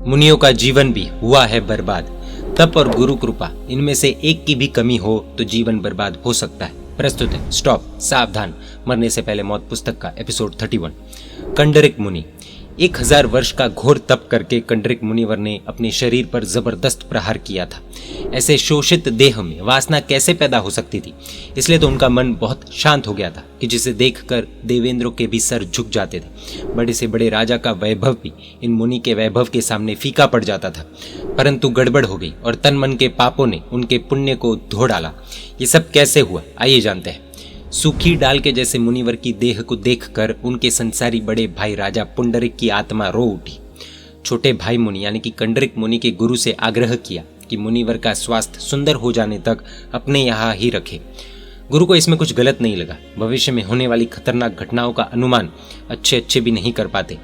मुनियों का जीवन भी हुआ है बर्बाद। तप और गुरु कृपा, इनमें से एक की भी कमी हो तो जीवन बर्बाद हो सकता है। प्रस्तुत है स्टॉप सावधान, मरने से पहले मौत पुस्तक का एपिसोड 31। कंडरिक मुनि। 1000 वर्ष का घोर तप करके कंडरिक मुनिवर ने अपने शरीर पर जबरदस्त प्रहार किया था। ऐसे शोषित देह में वासना कैसे पैदा हो सकती थी? इसलिए तो उनका मन बहुत शांत हो गया था कि जिसे देखकर देवेंद्रों के भी सर झुक जाते थे। बड़े से बड़े राजा का वैभव भी इन मुनि के वैभव के सामने फीका पड़ जाता था। परंतु गड़बड़ हो गई और तन मन के पापों ने उनके पुण्य को धो डाला। ये सब कैसे हुआ, आइए जानते हैं। सूखी डाल के जैसे मुनिवर की देह को देखकर उनके संसारी बड़े भाई राजा पुंडरिक की आत्मा रो उठी। छोटे भाई मुनि यानी कि कंडरिक मुनि के गुरु से आग्रह किया कि मुनिवर का स्वास्थ्य सुंदर हो जाने तक अपने यहाँ ही रखे। गुरु को इसमें कुछ गलत नहीं लगा। भविष्य में होने वाली खतरनाक घटनाओं का अनुमान अच्छे भी नहीं कर पाते।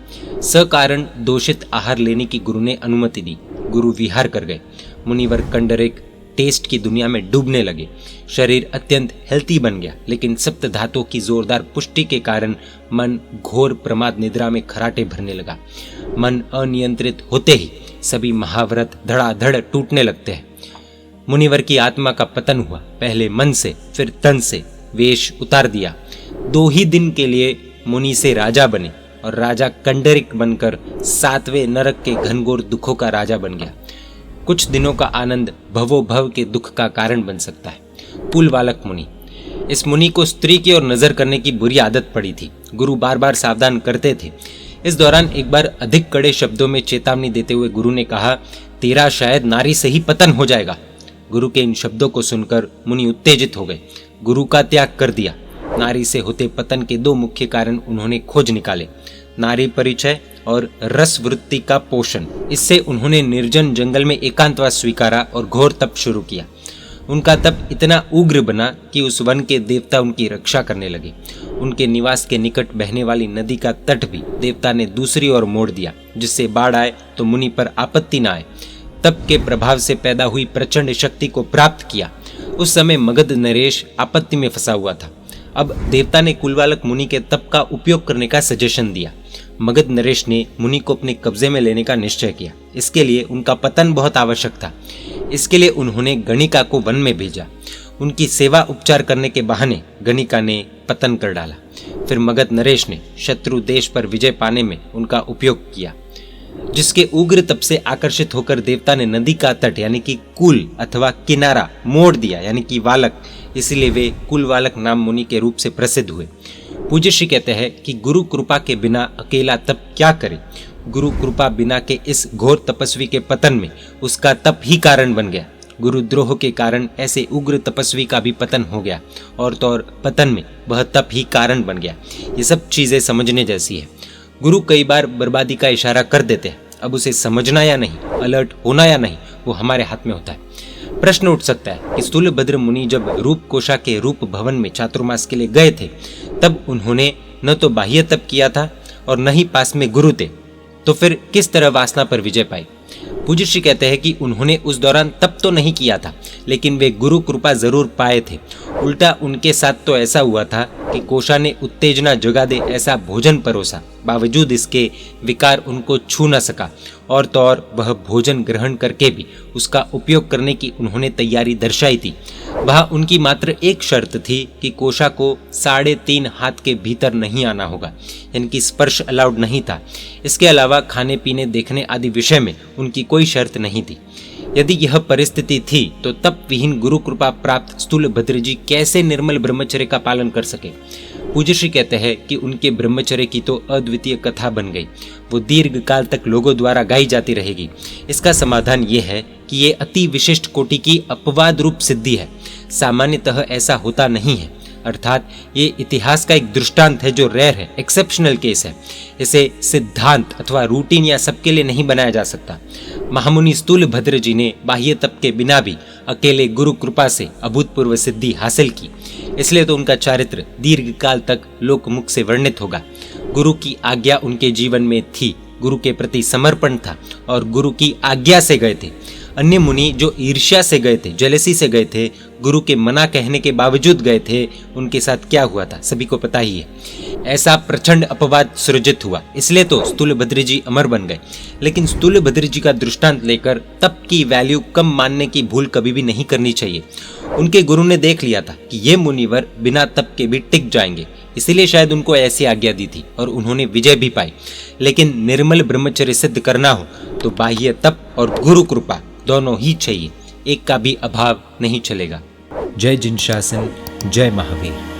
सकारण दूषित आहार लेने की गुरु ने अनुमति दी। गुरु विहार कर गए। मुनिवर कंडरिक टेस्ट की दुनिया में डूबने लगे। शरीर अत्यंत हेल्थी बन गया, लेकिन सप्त धातुओं की जोरदार पुष्टि के कारण मन घोर प्रमाद निद्रा में खराटे भरने लगा। मन अनियंत्रित होते ही सभी महाव्रत धड़ाधड़ टूटने लगते हैं। मुनिवर की आत्मा का पतन हुआ। पहले मन से, फिर तन से वेश उतार दिया। 2 ही दिन के लिए मुनि से राजा बने और राजा कंडरिक बनकर 7वें नरक के घनघोर दुखों का राजा बन गया। कुछ दिनों का आनंद भवो भव के दुख का कारण बन सकता है। कुलवालक मुनि। इस मुनि को स्त्री की ओर नजर करने की बुरी आदत पड़ी थी। गुरु बार बार सावधान करते थे। इस दौरान एक बार अधिक कड़े शब्दों में चेतावनी देते हुए गुरु ने कहा, तेरा शायद नारी से ही पतन हो जाएगा। गुरु के इन शब्दों को सुनकर मुनि उत्तेजित हो गए। गुरु का त्याग कर दिया। नारी से होते पतन के 2 मुख्य कारण उन्होंने खोज निकाले, नारी परिचय और रस वृत्ति का पोषण। इससे उन्होंने निर्जन जंगल में एकांतवास स्वीकारा और घोर तप शुरू किया। उनका तप इतना उग्र बना कि उस वन के देवता उनकी रक्षा करने लगे। उनके निवास के निकट बहने वाली नदी का तट भी देवता ने दूसरी ओर मोड़ दिया, जिससे बाढ़ आए तो मुनि पर आपत्ति न आए। तप के प्रभाव से पैदा हुई प्रचंड शक्ति को प्राप्त किया। उस समय मगध नरेश आपत्ति में फंसा हुआ था। अब देवता ने कुलवालक मुनि के तप का उपयोग करने का सजेशन दिया। मगध नरेश ने मुनि को अपने कब्जे में लेने का निश्चय किया। इसके लिए उनका पतन बहुत आवश्यक था। इसके लिए उन्होंने गणिका को वन में भेजा। उनकी सेवा उपचार करने के बहाने गणिका ने पतन कर डाला। फिर मगध नरेश ने शत्रु देश पर विजय पाने में उनका उपयोग किया। जिसके उग्र तप से आकर्षित होकर देवता ने नदी का तट यानी कि कुल अथवा किनारा मोड़ दिया यानी कि वालक। इसलिए वे कुलवालक नाम मुनि के रूप से प्रसिद्ध हुए। पूज्य श्री कहते हैं कि गुरु कृपा के बिना अकेला तप क्या करे। गुरु कृपा बिना के इस घोर तपस्वी के पतन में उसका तप ही कारण बन गया। गुरुद्रोह के कारण ऐसे उग्र तपस्वी का भी पतन हो गया और तो और पतन में वह तप ही कारण बन गया। ये सब चीजें समझने जैसी है। गुरु कई बार बर्बादी का इशारा कर देते हैं। अब उसे समझना या नहीं, अलर्ट होना या नहीं, वो हमारे हाथ में होता है। प्रश्न उठ सकता है कि स्थूलभद्र मुनि जब रूपकोशा के रूप भवन में चातुर्मास के लिए गए थे, तब उन्होंने न तो बाह्य तप किया था और न ही पास में गुरु थे, तो फिर किस तरह वासना पर विजय पाई? पूज्य श्री कहते हैं कि उन्होंने उस दौरान तप तो नहीं किया था, लेकिन वे गुरु कृपा जरूर पाए थे। उल्टा उनके साथ तो ऐसा हुआ था कि कोशा ने उत्तेजना जगा दे ऐसा भोजन परोसा, बावजूद इसके विकार उनको छू न सका। और तो और वह भोजन ग्रहण करके भी उसका उपयोग करने की उन्होंने तैयारी दर्शाई थी। वह उनकी मात्र एक शर्त थी कि कोशा को 3.5 हाथ के भीतर नहीं आना होगा, यानी कि स्पर्श अलाउड नहीं था। इसके अलावा खाने पीने देखने आदि विषय में उनकी कोई शर्त नहीं थी। यदि यह परिस्थिति थी तो तप विहीन गुरु कृपा प्राप्त स्थूलभद्र जी कैसे निर्मल ब्रह्मचर्य का पालन कर सके? पूज्य श्री कहते हैं कि उनके ब्रह्मचर्य की तो अद्वितीय कथा बन गई। वो दीर्घ काल तक लोगों द्वारा गाई जाती रहेगी। इसका समाधान ये है कि ये अति विशिष्ट कोटि की अपवाद रूप सिद्धि है। सामान्यतः ऐसा होता नहीं है। अर्थात ये इतिहास का एक दृष्टांत है जो रेयर है, एक्सेप्शनल केस है। इसे सिद्धांत अथवा रूटीन या सबके लिए नहीं बनाया जा सकता। महामुनि स्थूलभद्र जी ने बाह्य तप के बिना भी अकेले गुरु कृपा से अभूतपूर्व सिद्धि हासिल की। इसलिए तो उनका चारित्र दीर्घ काल तक लोकमुख से वर्णित होगा। गुरु की आज्ञा उनके जीवन में थी, गुरु के प्रति समर्पण था और गुरु की आज्ञा से गए थे। अन्य मुनि जो ईर्ष्या से गए थे, जेलेसी से गए थे, गुरु के मना कहने के बावजूद गए थे, उनके साथ क्या हुआ था सभी को पता ही है। ऐसा प्रचंड अपवाद सृजित हुआ, इसलिए तो स्थूलभद्र जी अमर बन गए। लेकिन स्थूलभद्र जी का दृष्टांत लेकर तप की वैल्यू कम मानने की भूल कभी भी नहीं करनी चाहिए। उनके गुरु ने देख लिया था कि ये मुनिवर बिना तप के भी टिक जाएंगे, इसीलिए शायद उनको ऐसी आज्ञा दी थी और उन्होंने विजय भी पाई। लेकिन निर्मल ब्रह्मचर्य सिद्ध करना हो तो बाह्य तप और गुरु कृपा दोनों ही चाहिए, एक का भी अभाव नहीं चलेगा। जय जिनशासन, जय महावीर।